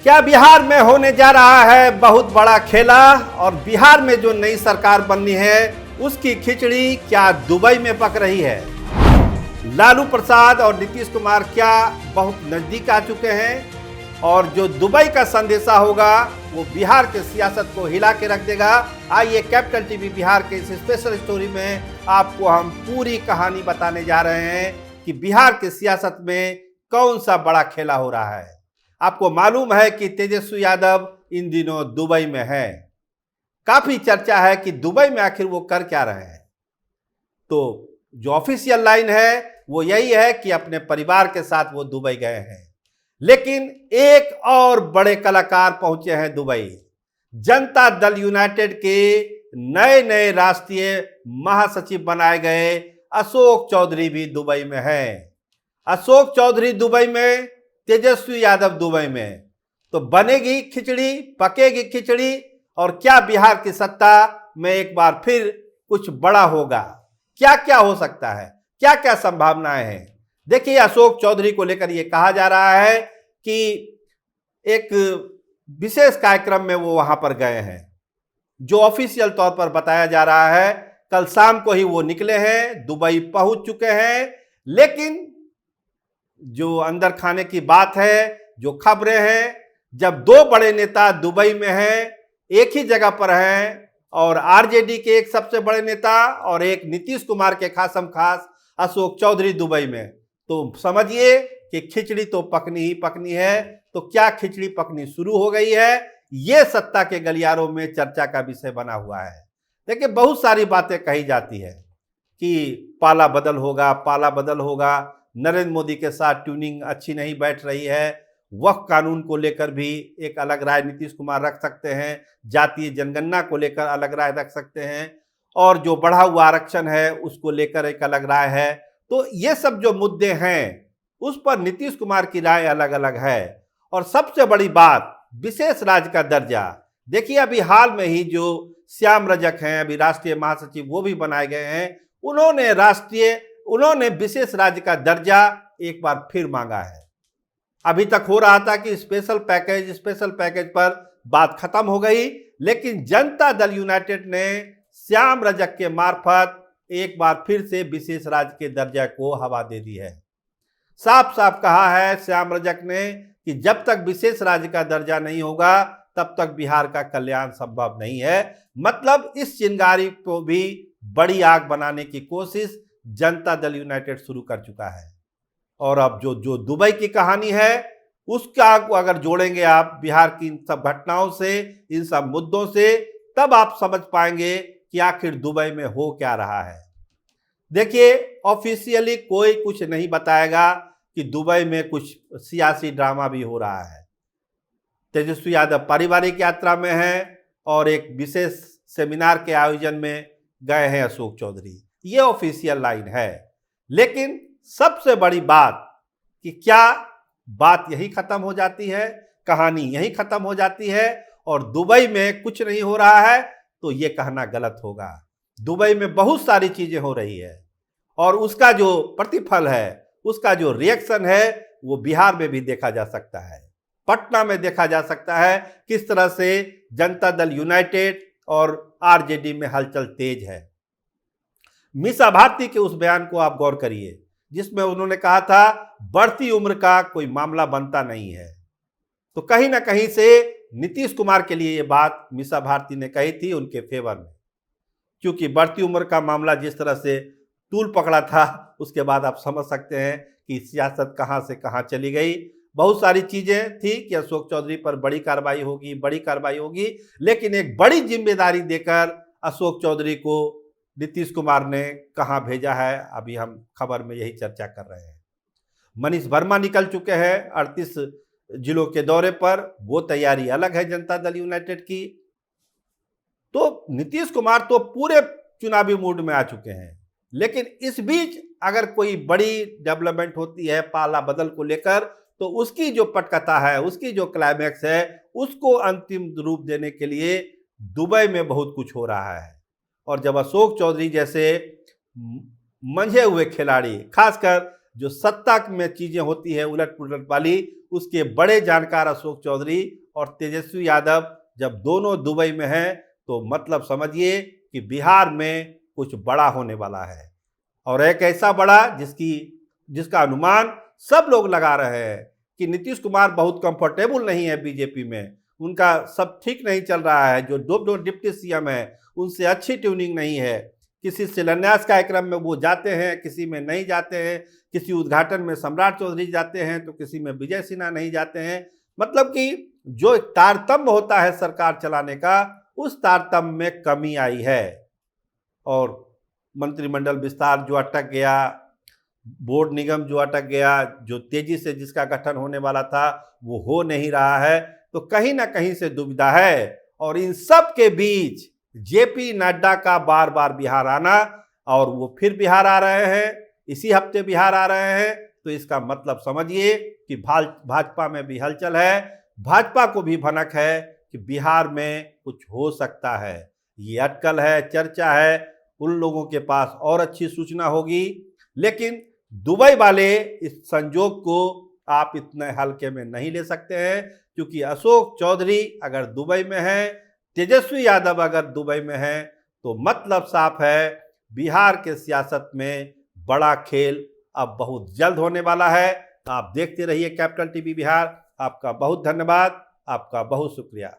क्या बिहार में होने जा रहा है बहुत बड़ा खेला और बिहार में जो नई सरकार बननी है उसकी खिचड़ी क्या दुबई में पक रही है। लालू प्रसाद और नीतीश कुमार क्या बहुत नजदीक आ चुके हैं और जो दुबई का संदेशा होगा वो बिहार के सियासत को हिला के रख देगा। आइए कैपिटल टीवी बिहार के इस स्पेशल स्टोरी में आपको हम पूरी कहानी बताने जा रहे हैं कि बिहार के सियासत में कौन सा बड़ा खेला हो रहा है। आपको मालूम है कि तेजस्वी यादव इन दिनों दुबई में है। काफी चर्चा है कि दुबई में आखिर वो कर क्या रहे हैं। तो जो ऑफिशियल लाइन है वो यही है कि अपने परिवार के साथ वो दुबई गए हैं। लेकिन एक और बड़े कलाकार पहुंचे हैं दुबई। जनता दल यूनाइटेड के नए नए राष्ट्रीय महासचिव बनाए गए अशोक चौधरी भी दुबई में हैं। अशोक चौधरी दुबई में, तेजस्वी यादव दुबई में। तो बनेगी खिचड़ी, पकेगी खिचड़ी और क्या बिहार की सत्ता में एक बार फिर कुछ बड़ा होगा। क्या क्या हो सकता है, क्या क्या संभावनाएं हैं। देखिए, अशोक चौधरी को लेकर यह कहा जा रहा है कि एक विशेष कार्यक्रम में वो वहां पर गए हैं, जो ऑफिशियल तौर पर बताया जा रहा है। कल शाम को ही वो निकले हैं, दुबई पहुंच चुके हैं। लेकिन जो अंदर खाने की बात है, जो खबरें हैं, जब दो बड़े नेता दुबई में हैं, एक ही जगह पर हैं और आरजेडी के एक सबसे बड़े नेता और एक नीतीश कुमार के खासम खास अशोक चौधरी दुबई में, तो समझिए कि खिचड़ी तो पकनी ही पकनी है। तो क्या खिचड़ी पकनी शुरू हो गई है, ये सत्ता के गलियारों में चर्चा का विषय बना हुआ है। देखिए, बहुत सारी बातें कही जाती है कि पाला बदल होगा, पाला बदल होगा। नरेंद्र मोदी के साथ ट्यूनिंग अच्छी नहीं बैठ रही है। वक्फ कानून को लेकर भी एक अलग राय नीतीश कुमार रख सकते हैं, जातीय जनगणना को लेकर अलग राय रख सकते हैं और जो बढ़ा हुआ आरक्षण है उसको लेकर एक अलग राय है। तो ये सब जो मुद्दे हैं उस पर नीतीश कुमार की राय अलग अलग है। और सबसे बड़ी बात, विशेष राज्य का दर्जा। देखिए, अभी हाल में ही जो श्याम रजक हैं, अभी राष्ट्रीय महासचिव, वो भी बनाए गए हैं। उन्होंने विशेष राज्य का दर्जा एक बार फिर मांगा है। अभी तक हो रहा था कि स्पेशल पैकेज पर बात खत्म हो गई, लेकिन जनता दल यूनाइटेड ने श्याम रजक के मार्फत एक बार फिर से विशेष राज्य के दर्जा को हवा दे दी है। साफ साफ कहा है श्याम रजक ने कि जब तक विशेष राज्य का दर्जा नहीं होगा तब तक बिहार का कल्याण संभव नहीं है। मतलब इस चिंगारी को भी बड़ी आग बनाने की कोशिश जनता दल यूनाइटेड शुरू कर चुका है। और अब जो दुबई की कहानी है उसका को अगर जोड़ेंगे आप बिहार की इन सब घटनाओं से, इन सब मुद्दों से, तब आप समझ पाएंगे कि आखिर दुबई में हो क्या रहा है। देखिए, ऑफिशियली कोई कुछ नहीं बताएगा कि दुबई में कुछ सियासी ड्रामा भी हो रहा है। तेजस्वी यादव पारिवारिक यात्रा में हैं और एक विशेष सेमिनार के आयोजन में गए हैं अशोक चौधरी, ये ऑफिशियल लाइन है। लेकिन सबसे बड़ी बात कि क्या बात यही खत्म हो जाती है, कहानी यही खत्म हो जाती है और दुबई में कुछ नहीं हो रहा है, तो ये कहना गलत होगा। दुबई में बहुत सारी चीजें हो रही है और उसका जो प्रतिफल है, उसका जो रिएक्शन है, वो बिहार में भी देखा जा सकता है, पटना में देखा जा सकता है किस तरह से जनता दल यूनाइटेड और आरजेडी में हलचल तेज है। मीसा भारती के उस बयान को आप गौर करिए जिसमें उन्होंने कहा था बढ़ती उम्र का कोई मामला बनता नहीं है। तो कहीं ना कहीं से नीतीश कुमार के लिए ये बात मीसा भारती ने कही थी उनके फेवर में, क्योंकि बढ़ती उम्र का मामला जिस तरह से तूल पकड़ा था, उसके बाद आप समझ सकते हैं कि सियासत कहां से कहां चली गई। बहुत सारी चीजें थी कि अशोक चौधरी पर बड़ी कार्रवाई होगी, लेकिन एक बड़ी जिम्मेदारी देकर अशोक चौधरी को नीतीश कुमार ने कहां भेजा है, अभी हम खबर में यही चर्चा कर रहे हैं। मनीष वर्मा निकल चुके हैं 38 जिलों के दौरे पर, वो तैयारी अलग है जनता दल यूनाइटेड की। तो नीतीश कुमार तो पूरे चुनावी मूड में आ चुके हैं। लेकिन इस बीच अगर कोई बड़ी डेवलपमेंट होती है पाला बदल को लेकर, तो उसकी जो पटकथा है, उसकी जो क्लाइमैक्स है, उसको अंतिम रूप देने के लिए दुबई में बहुत कुछ हो रहा है। और जब अशोक चौधरी जैसे मंझे हुए खिलाड़ी, खासकर जो सत्ता में चीजें होती है उलट पुलट वाली, उसके बड़े जानकार अशोक चौधरी और तेजस्वी यादव जब दोनों दुबई में हैं तो मतलब समझिए कि बिहार में कुछ बड़ा होने वाला है। और एक ऐसा बड़ा जिसका अनुमान सब लोग लगा रहे हैं कि नीतीश कुमार बहुत कंफर्टेबल नहीं है बीजेपी में, उनका सब ठीक नहीं चल रहा है। जो दो डिप्टी सीएम है उनसे अच्छी ट्यूनिंग नहीं है, किसी शिलान्यास कार्यक्रम में वो जाते हैं, किसी में नहीं जाते हैं, किसी उद्घाटन में सम्राट चौधरी जाते हैं तो किसी में विजय सिन्हा नहीं जाते हैं। मतलब कि जो एक तारतम्य होता है सरकार चलाने का, उस तारतम्य में कमी आई है। और मंत्रिमंडल विस्तार जो अटक गया, बोर्ड निगम जो अटक गया, जो तेजी से जिसका गठन होने वाला था वो हो नहीं रहा है, तो कहीं ना कहीं से दुविधा है। और इन सब के बीच जेपी नड्डा का बार बार बिहार आना, और वो फिर बिहार आ रहे हैं, इसी हफ्ते बिहार आ रहे हैं, तो इसका मतलब समझिए कि भाजपा में भी हलचल है, भाजपा को भी भनक है कि बिहार में कुछ हो सकता है। ये अटकल है, चर्चा है, उन लोगों के पास और अच्छी सूचना होगी। लेकिन दुबई वाले इस संजोग को आप इतने हल्के में नहीं ले सकते हैं, क्योंकि अशोक चौधरी अगर दुबई में है, तेजस्वी यादव अगर दुबई में है, तो मतलब साफ है बिहार के सियासत में बड़ा खेल अब बहुत जल्द होने वाला है। आप देखते रहिए कैपिटल टीवी बिहार। आपका बहुत धन्यवाद, आपका बहुत शुक्रिया।